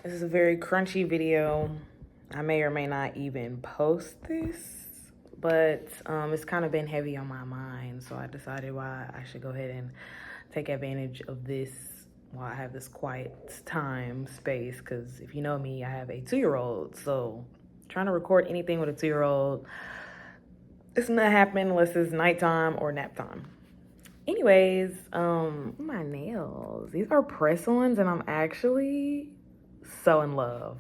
This is a very crunchy video. I may or may not even post this, but it's kind of been heavy on my mind, so I decided why I should go ahead and take advantage of this while I have this quiet time space, because if you know me, I have a 2-year-old, so trying to record anything with a 2-year-old, it's not happening unless it's nighttime or nap time. Anyways, my nails. These are press-ons, and I'm actually so in love.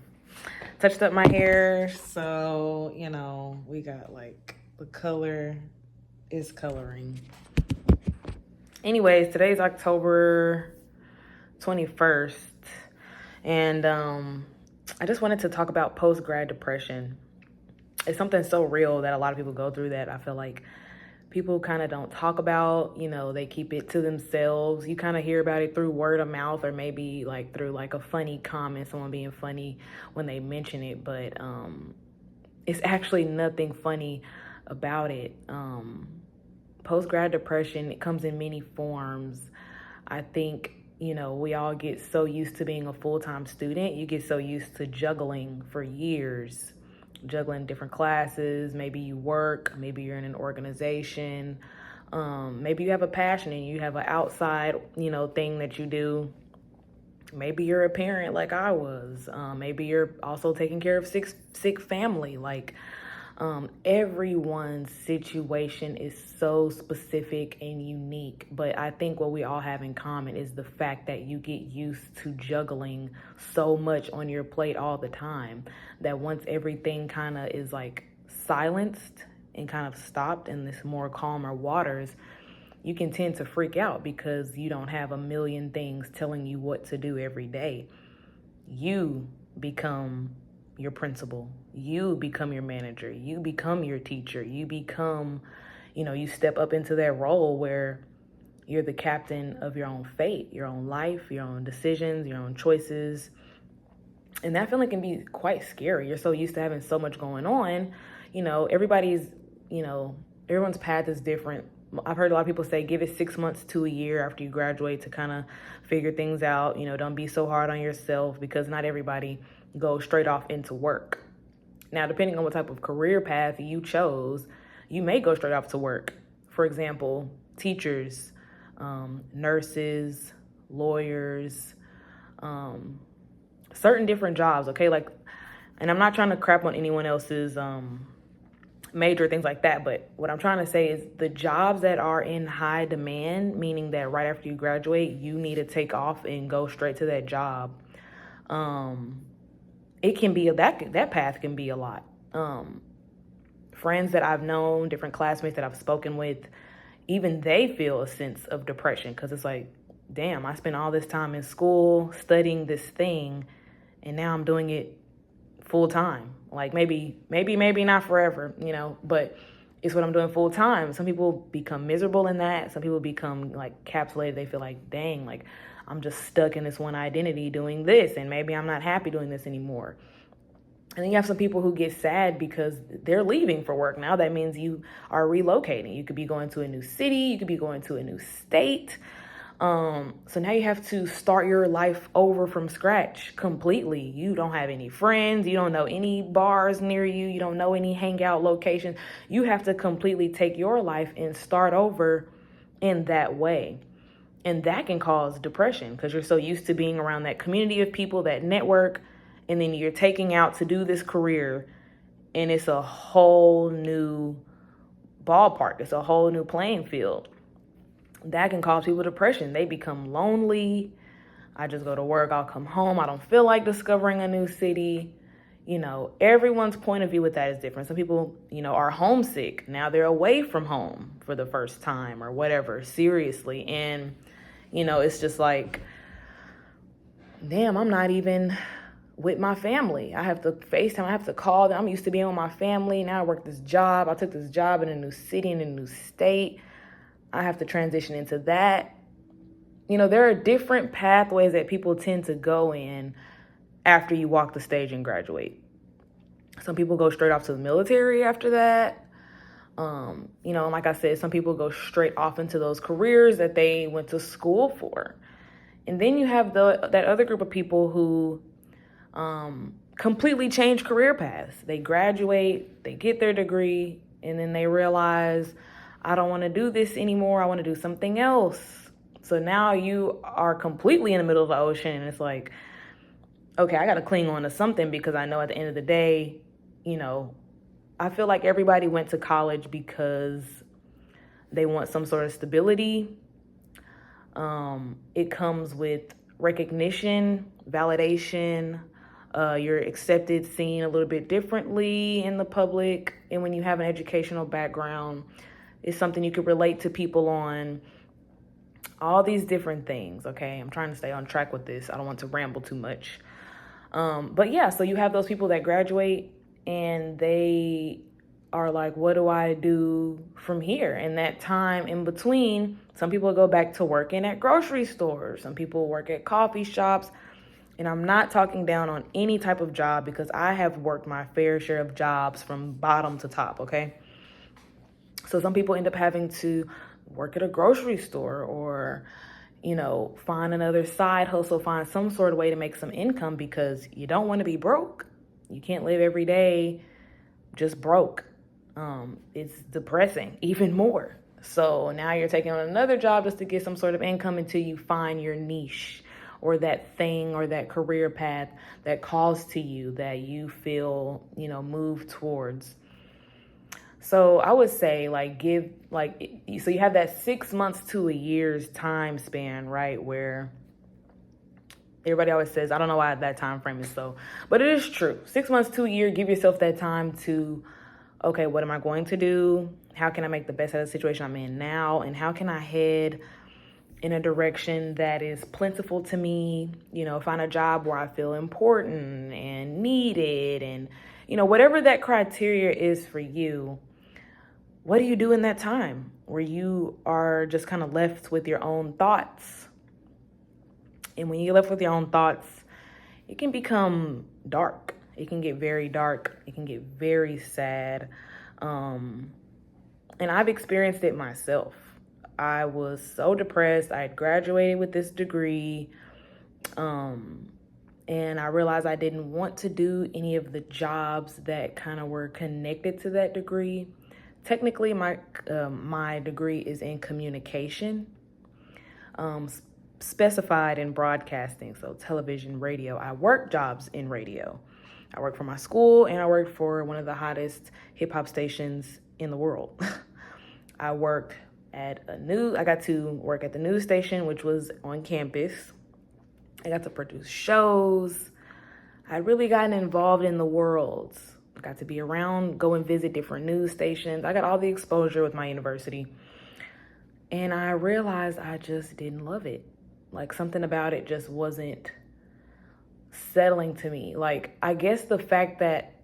Touched up my hair, so we got like the color is coloring. Anyways, today's October 21st, and I just wanted to talk about post-grad depression. It's something so real that a lot of people go through that I feel like people kind of don't talk about. They keep it to themselves. You kind of hear about it through word of mouth, or maybe like through like a funny comment, someone being funny when they mention it, but it's actually nothing funny about it. Post-grad depression, it comes in many forms. I think we all get so used to being a full-time student. You get so used to juggling for years, juggling different classes. Maybe you work, maybe you're in an organization, maybe you have a passion and you have an outside thing that you do. Maybe you're a parent like I was. Maybe you're also taking care of sick family. Everyone's situation is so specific and unique, but I think what we all have in common is the fact that you get used to juggling so much on your plate all the time that once everything kind of is like silenced and kind of stopped in this more calmer waters, you can tend to freak out because you don't have a million things telling you what to do every day. You become your principal, you become your manager, you become your teacher, you become, you step up into that role where you're the captain of your own fate, your own life, your own decisions, your own choices. And that feeling can be quite scary. You're so used to having so much going on. Everybody's, everyone's path is different. I've heard a lot of people say, give it 6 months to a year after you graduate to kind of figure things out. Don't be so hard on yourself, because not everybody goes straight off into work. Now, depending on what type of career path you chose, you may go straight off to work. For example, teachers, nurses, lawyers, certain different jobs, okay? And I'm not trying to crap on anyone else's major things like that, but what I'm trying to say is the jobs that are in high demand, meaning that right after you graduate, you need to take off and go straight to that job. It can be that path can be a lot. Friends that I've known, different classmates that I've spoken with, even they feel a sense of depression, because it's like, damn, I spent all this time in school studying this thing, and now I'm doing it full time. Like maybe not forever, but it's what I'm doing full time. Some people become miserable in that. Some people become like capsulated. They feel like, dang, like I'm just stuck in this one identity doing this, and maybe I'm not happy doing this anymore. And then you have some people who get sad because they're leaving for work. Now that means you are relocating. You could be going to a new city. You could be going to a new state. So now you have to start your life over from scratch completely. You don't have any friends. You don't know any bars near you. You don't know any hangout locations. You have to completely take your life and start over in that way. And that can cause depression because you're so used to being around that community of people, that network, and then you're taking out to do this career, and it's a whole new ballpark. It's a whole new playing field. That can cause people depression. They become lonely. I just go to work, I'll come home, I don't feel like discovering a new city. Everyone's point of view with that is different. Some people, are homesick. Now they're away from home for the first time or whatever, seriously. And, it's just like, damn, I'm not even with my family. I have to FaceTime, I have to call them. I'm used to being with my family. Now I work this job. I took this job in a new city, in a new state. I have to transition into that. There are different pathways that people tend to go in after you walk the stage and graduate. Some people go straight off to the military after that. Like I said, some people go straight off into those careers that they went to school for. And then you have that other group of people who completely change career paths. They graduate, they get their degree, and then they realize, I don't want to do this anymore. I want to do something else. So now you are completely in the middle of the ocean, and it's like, okay, I got to cling on to something, because I know at the end of the day, I feel like everybody went to college because they want some sort of stability. It comes with recognition, validation. You're accepted, seen a little bit differently in the public. And when you have an educational background, it's something you could relate to people on. All these different things, okay? I'm trying to stay on track with this. I don't want to ramble too much. But yeah, so you have those people that graduate and they are like, what do I do from here? And that time in between, some people go back to working at grocery stores. Some people work at coffee shops. And I'm not talking down on any type of job, because I have worked my fair share of jobs from bottom to top, okay? So some people end up having to work at a grocery store, or find another side hustle, find some sort of way to make some income, because you don't want to be broke. You can't live every day just broke. It's depressing even more. So now you're taking on another job just to get some sort of income until you find your niche, or that thing, or that career path that calls to you, that you feel, move towards. So I would say, so you have that 6 months to a year's time span, right? Where everybody always says, I don't know why that time frame is so, but it is true. 6 months to a year, give yourself that time to, okay, what am I going to do? How can I make the best out of the situation I'm in now? And how can I head in a direction that is plentiful to me? Find a job where I feel important and needed, and, whatever that criteria is for you. What do you do in that time where you are just kind of left with your own thoughts? And when you're left with your own thoughts, it can become dark. It can get very dark. It can get very sad. And I've experienced it myself. I was so depressed. I had graduated with this degree. And I realized I didn't want to do any of the jobs that kind of were connected to that degree. Technically, my degree is in communication, specified in broadcasting, so television, radio. I work jobs in radio. I work for my school, and I work for one of the hottest hip hop stations in the world. I got to work at the news station, which was on campus. I got to produce shows. I really gotten involved in the world. I got to be around, go and visit different news stations. I got all the exposure with my university. And I realized I just didn't love it. Like, something about it just wasn't settling to me. Like, I guess the fact that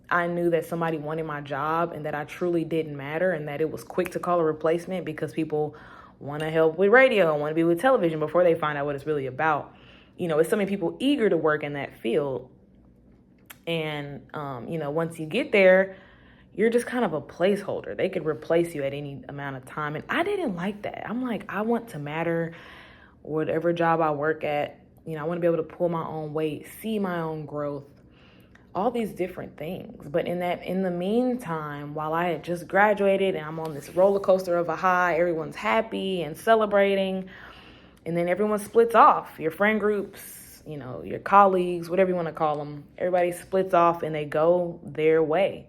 I knew that somebody wanted my job, and that I truly didn't matter, and that it was quick to call a replacement because people want to help with radio and want to be with television before they find out what it's really about. It's so many people eager to work in that field. And, once you get there, you're just kind of a placeholder. They could replace you at any amount of time. And I didn't like that. I'm like, I want to matter. Whatever job I work at, I want to be able to pull my own weight, see my own growth, all these different things. But in the meantime, while I had just graduated and I'm on this roller coaster of a high, everyone's happy and celebrating, and then everyone splits off. Your friend groups, your colleagues, whatever you want to call them, everybody splits off and they go their way.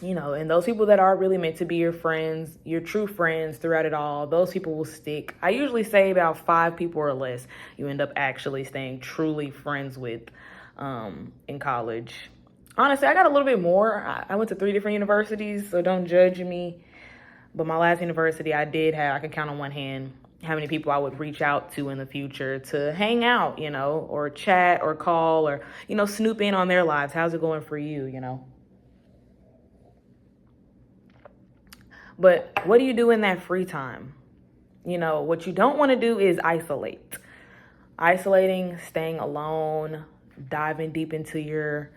And those people that are really meant to be your friends, your true friends throughout it all, those people will stick. I usually say about 5 people or less you end up actually staying truly friends with in college. Honestly, I got a little bit more. I went to 3 different universities, so don't judge me. But my last university, I can count on one hand how many people I would reach out to in the future to hang out, or chat or call, or, snoop in on their lives. How's it going for you, But what do you do in that free time? What you don't want to do is isolate. Isolating, staying alone, diving deep into your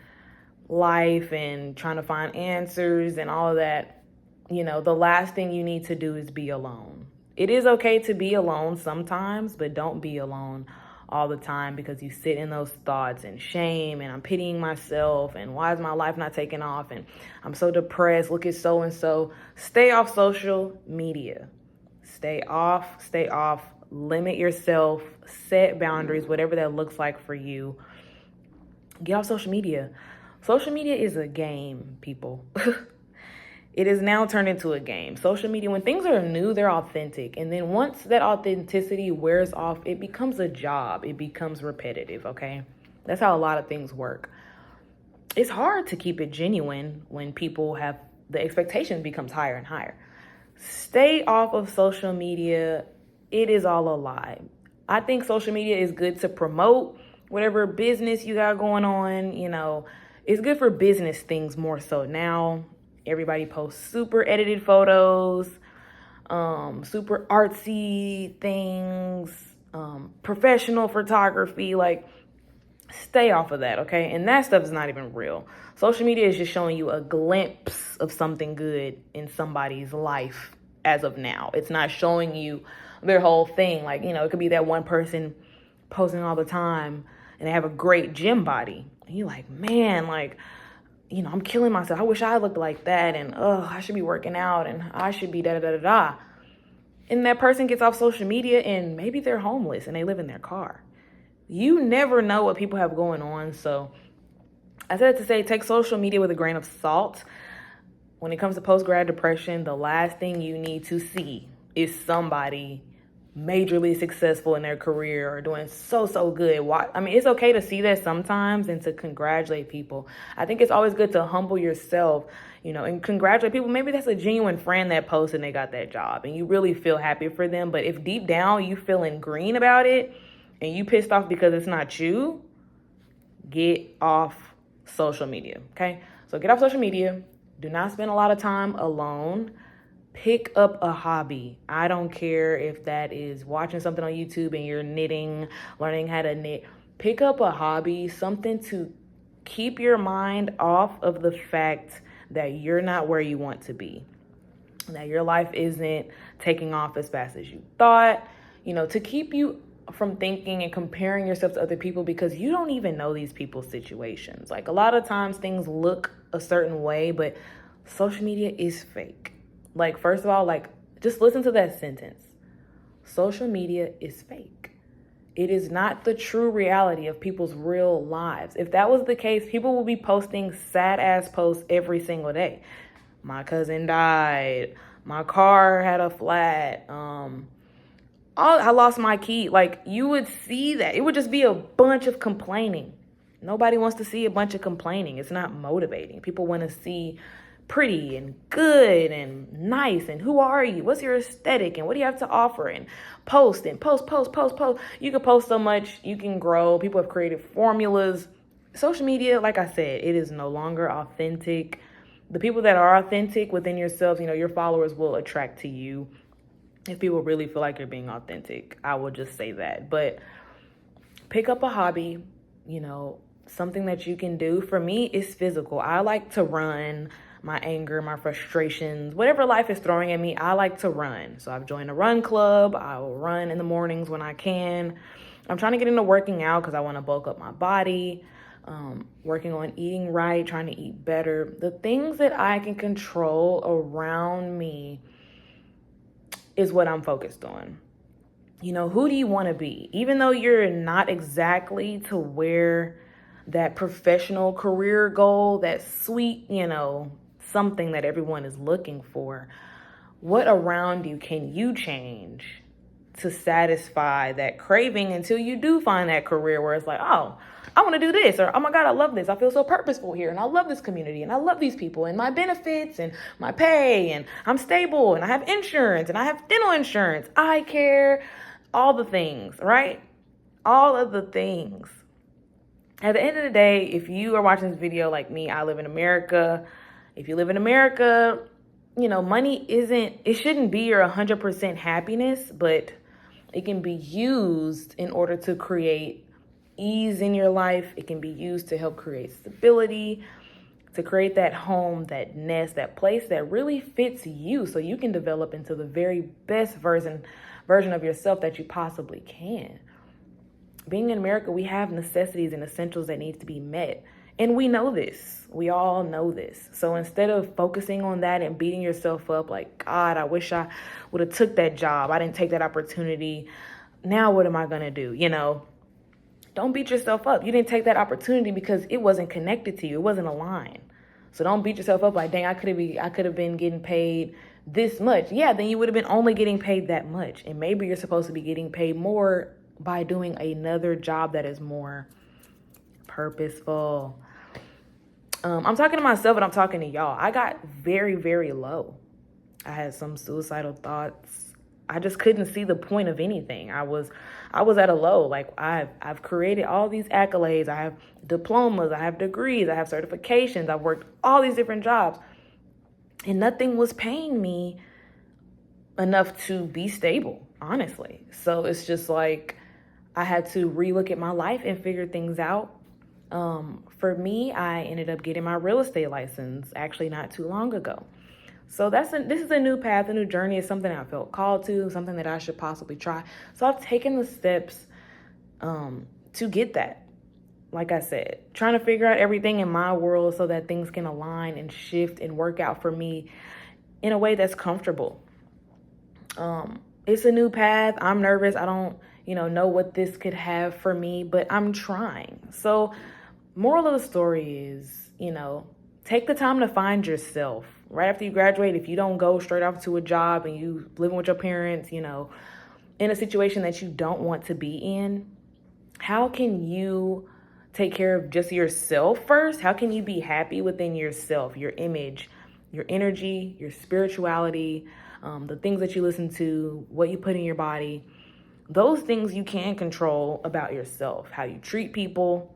life and trying to find answers and all of that. The last thing you need to do is be alone. It is okay to be alone sometimes, but don't be alone all the time because you sit in those thoughts and shame and I'm pitying myself and why is my life not taking off and I'm so depressed, look at so and so. Stay off social media. Stay off, limit yourself, set boundaries, whatever that looks like for you. Get off social media. Social media is a game, people. It is now turned into a game. Social media, when things are new, they're authentic. And then once that authenticity wears off, it becomes a job. It becomes repetitive, okay? That's how a lot of things work. It's hard to keep it genuine when people have, the expectation becomes higher and higher. Stay off of social media. It is all a lie. I think social media is good to promote whatever business you got going on. You know, it's good for business things more so. Now, everybody posts super edited photos, super artsy things, professional photography. Like, stay off of that, okay? And that stuff is not even real. Social media is just showing you a glimpse of something good in somebody's life as of now. It's not showing you their whole thing. Like, you know, it could be that one person posting all the time and they have a great gym body. And you're like, man, like, you know, I'm killing myself. I wish I looked like that. And, I should be working out and I should be da-da-da-da-da. And that person gets off social media and maybe they're homeless and they live in their car. You never know what people have going on. So I said to say, take social media with a grain of salt. When it comes to post-grad depression, the last thing you need to see is somebody majorly successful in their career or doing so good. I mean, it's okay to see that sometimes and to congratulate people. I think it's always good to humble yourself, you know, and congratulate people. Maybe that's a genuine friend that posted and they got that job and you really feel happy for them. But if deep down you feeling green about it and you pissed off because it's not you, get off social media, okay? So get off social media. Do not spend a lot of time alone. Pick up a hobby. I don't care if that is watching something on YouTube and you're knitting, learning how to knit. Pick up a hobby, something to keep your mind off of the fact that you're not where you want to be, that your life isn't taking off as fast as you thought, you know, to keep you from thinking and comparing yourself to other people because you don't even know these people's situations. Like, a lot of times things look a certain way, but social media is fake. Like, first of all, like, just listen to that sentence. Social media is fake. It is not the true reality of people's real lives. If that was the case, people will be posting sad ass posts every single day. My cousin died. My car had a flat. I lost my key. Like, you would see that. It would just be a bunch of complaining. Nobody wants to see a bunch of complaining. It's not motivating. People want to see pretty and good and nice and who are you? What's your aesthetic and what do you have to offer? And post. You can post so much. You can grow. People have created formulas. Social media, like I said, it is no longer authentic. The people that are authentic within yourselves, you know, your followers will attract to you. If people really feel like you're being authentic, I will just say that. But pick up a hobby, you know, something that you can do. For me, it's physical. I like to run. My anger, my frustrations, whatever life is throwing at me, I like to run. So I've joined a run club. I will run in the mornings when I can. I'm trying to get into working out because I want to bulk up my body. Working on eating right, trying to eat better. The things that I can control around me is what I'm focused on. You know, who do you want to be? Even though you're not exactly to where that professional career goal, that sweet, you know, something that everyone is looking for, what around you can you change to satisfy that craving until you do find that career where it's like, oh, I want to do this, or oh my God, I love this. I feel so purposeful here, and I love this community, and I love these people, and my benefits, and my pay, and I'm stable, and I have insurance, and I have dental insurance, eye care, all the things, right? All of the things. At the end of the day, if you are watching this video like me, I live in America. If you live in America, you know, money it shouldn't be your 100% happiness, but it can be used in order to create ease in your life. It can be used to help create stability, to create that home, that nest, that place that really fits you so you can develop into the very best version of yourself that you possibly can. being in America, we have necessities and essentials that need to be met. And we know this. We all know this. So instead of focusing on that and beating yourself up like, God, I wish I would have took that job. I didn't take that opportunity. Now what am I going to do? Don't beat yourself up. You didn't take that opportunity because it wasn't connected to you. It wasn't aligned. So don't beat yourself up like, dang, I could have been getting paid this much. Yeah, then you would have been only getting paid that much. And maybe you're supposed to be getting paid more by doing another job that is more purposeful. I'm talking to myself and I'm talking to y'all. I got very, very low. I had some suicidal thoughts. I just couldn't see the point of anything. I was at a low. Like I've created all these accolades. I have diplomas. I have degrees. I have certifications. I've worked all these different jobs, and nothing was paying me enough to be stable, honestly. So it's just like I had to relook at my life and figure things out. For me, I ended up getting my real estate license actually not too long ago. So this is a new path, a new journey. It's something I felt called to, something that I should possibly try. So I've taken the steps to get that. Like I said, trying to figure out everything in my world so that things can align and shift and work out for me in a way that's comfortable. It's a new path. I'm nervous. I don't, know what this could have for me, but I'm trying. So moral of the story is, take the time to find yourself. Right after you graduate, if you don't go straight off to a job and you living with your parents, in a situation that you don't want to be in, how can you take care of just yourself first? How can you be happy within yourself, your image, your energy, your spirituality, the things that you listen to, what you put in your body? Those things you can control about yourself, how you treat people,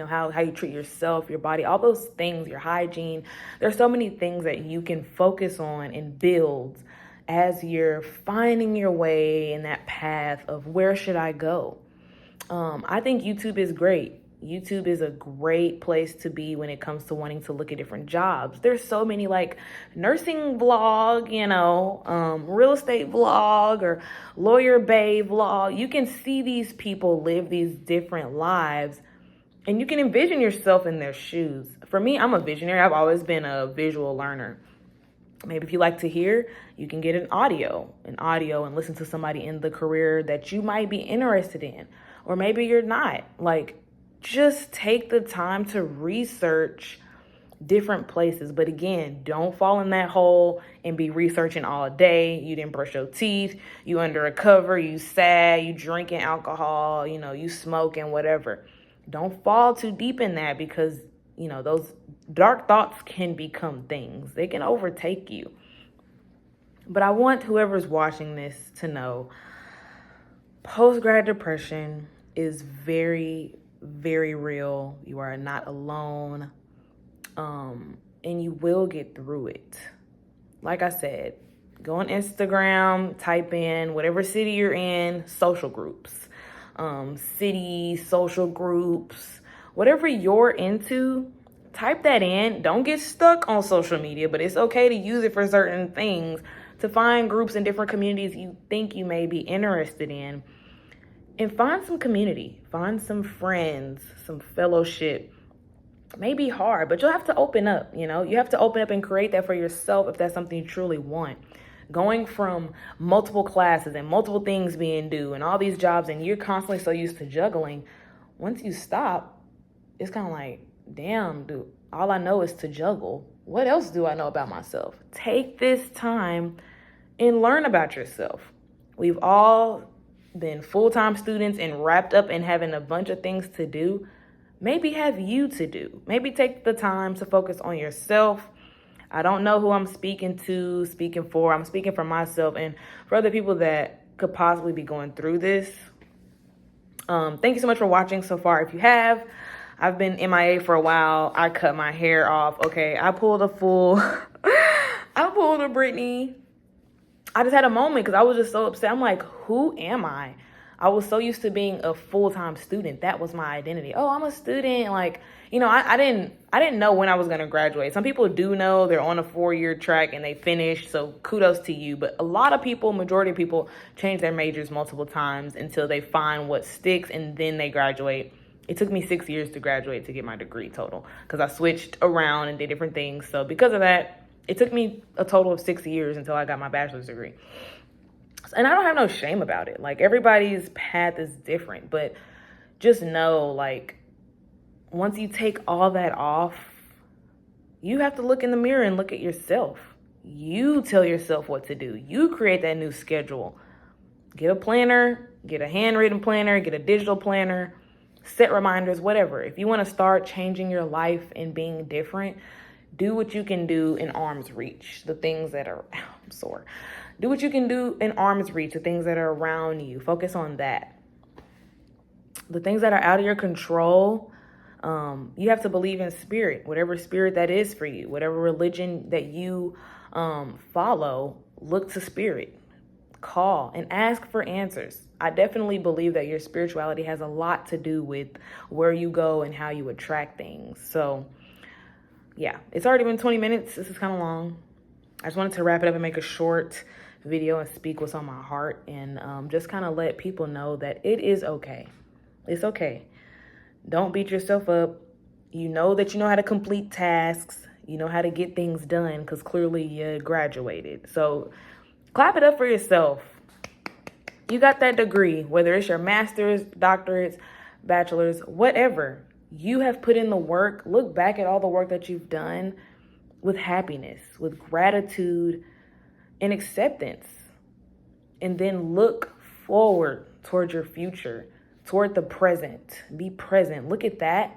how you treat yourself, your body, all those things, your hygiene. There's so many things that you can focus on and build as you're finding your way in that path of where should I go? I think YouTube is great. YouTube is a great place to be when it comes to wanting to look at different jobs. There's so many like nursing vlog, real estate vlog or lawyer bae vlog. You can see these people live these different lives and you can envision yourself in their shoes. For me, I'm a visionary. I've always been a visual learner. Maybe if you like to hear, you can get an audio and listen to somebody in the career that you might be interested in. Or maybe you're not. Just take the time to research different places. But again, don't fall in that hole and be researching all day. You didn't brush your teeth. You under a cover. You sad. You drinking alcohol. You smoking, whatever. Don't fall too deep in that because, those dark thoughts can become things. They can overtake you. But I want whoever's watching this to know post-grad depression is very, very real. You are not alone. And you will get through it. Like I said, go on Instagram, type in whatever city you're in, social groups, city, social groups, whatever you're into, type that in. Don't get stuck on social media, but it's okay to use it for certain things, to find groups in different communities you think you may be interested in. And find some community, find some friends, some fellowship. It may be hard, but you'll have to open up, You have to open up and create that for yourself if that's something you truly want. Going from multiple classes and multiple things being due and all these jobs and you're constantly so used to juggling, once you stop, it's kind of like, damn, dude, all I know is to juggle. What else do I know about myself? Take this time and learn about yourself. We've all been full-time students and wrapped up in having a bunch of things to do. Maybe have you to do. Maybe take the time to focus on yourself. I don't know who I'm speaking to, speaking for. I'm speaking for myself and for other people that could possibly be going through this. Thank you so much for watching so far. If you have, I've been MIA for a while. I cut my hair off. Okay, I pulled a Brittany. I just had a moment because I was just so upset. I'm like, who am I? I was so used to being a full-time student. That was my identity. Oh, I'm a student. Like, I didn't know when I was going to graduate. Some people do know, they're on a 4-year track and they finish. So kudos to you. But a lot of people, majority of people, change their majors multiple times until they find what sticks and then they graduate. It took me 6 years to graduate to get my degree total because I switched around and did different things. So because of that, it took me a total of 6 years until I got my bachelor's degree. And I don't have no shame about it. Like, everybody's path is different, but just know, like, once you take all that off, you have to look in the mirror and look at yourself. You tell yourself what to do. You create that new schedule. Get a planner, get a handwritten planner, get a digital planner, set reminders, whatever. If you want to start changing your life and being different, do what you can do in arm's reach. The things that are, I'm sore. Do what you can do in arm's reach, the things that are around you. Focus on that. The things that are out of your control, you have to believe in spirit, whatever spirit that is for you, whatever religion that you follow, look to spirit, call and ask for answers. I definitely believe that your spirituality has a lot to do with where you go and how you attract things. So yeah, it's already been 20 minutes. This is kind of long. I just wanted to wrap it up and make a short video and speak what's on my heart and just kind of let people know that it is okay. It's okay. Don't beat yourself up. You know that you know how to complete tasks. You know how to get things done because clearly you graduated. So clap it up for yourself. You got that degree, whether it's your master's, doctorates, bachelor's, whatever. You have put in the work. Look back at all the work that you've done with happiness, with gratitude and acceptance. And then look forward toward your future, toward the present. Be present. Look at that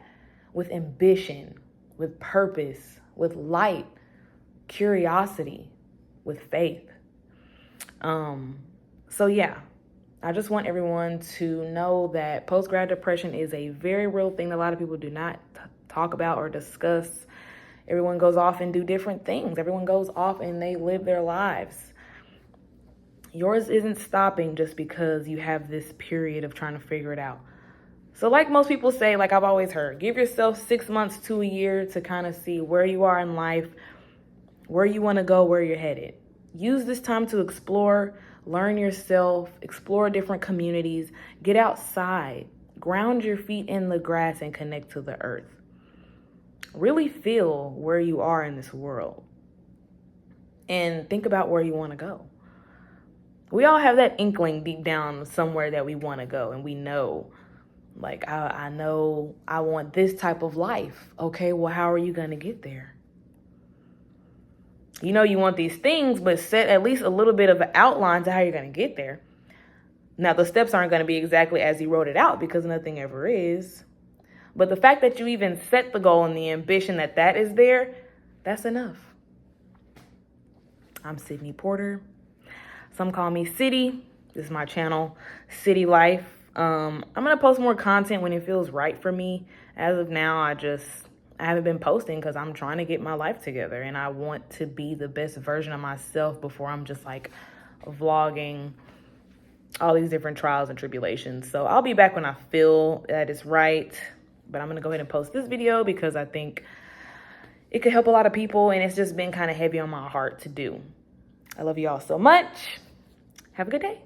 with ambition, with purpose, with light, curiosity, with faith. So yeah, I just want everyone to know that post-grad depression is a very real thing that a lot of people do not talk about or discuss. Everyone goes off and do different things. Everyone goes off and they live their lives. Yours isn't stopping just because you have this period of trying to figure it out. So like most people say, like I've always heard, give yourself 6 months to a year to kind of see where you are in life, where you want to go, where you're headed. Use this time to explore, learn yourself, explore different communities, get outside, ground your feet in the grass and connect to the earth. Really feel where you are in this world and think about where you want to go. We all have that inkling deep down somewhere that we want to go, and we know, like, I know I want this type of life. Okay, well, how are you going to get there? You know you want these things, but set at least a little bit of an outline to how you're going to get there. Now, the steps aren't going to be exactly as you wrote it out because nothing ever is. But the fact that you even set the goal and the ambition that is there, that's enough. I'm Sydney Porter. Some call me City. This is my channel, City Life. I'm going to post more content when it feels right for me. As of now, I haven't been posting because I'm trying to get my life together. And I want to be the best version of myself before I'm just like vlogging all these different trials and tribulations. So I'll be back when I feel that it's right. But I'm going to go ahead and post this video because I think it could help a lot of people. And it's just been kind of heavy on my heart to do. I love you all so much. Have a good day.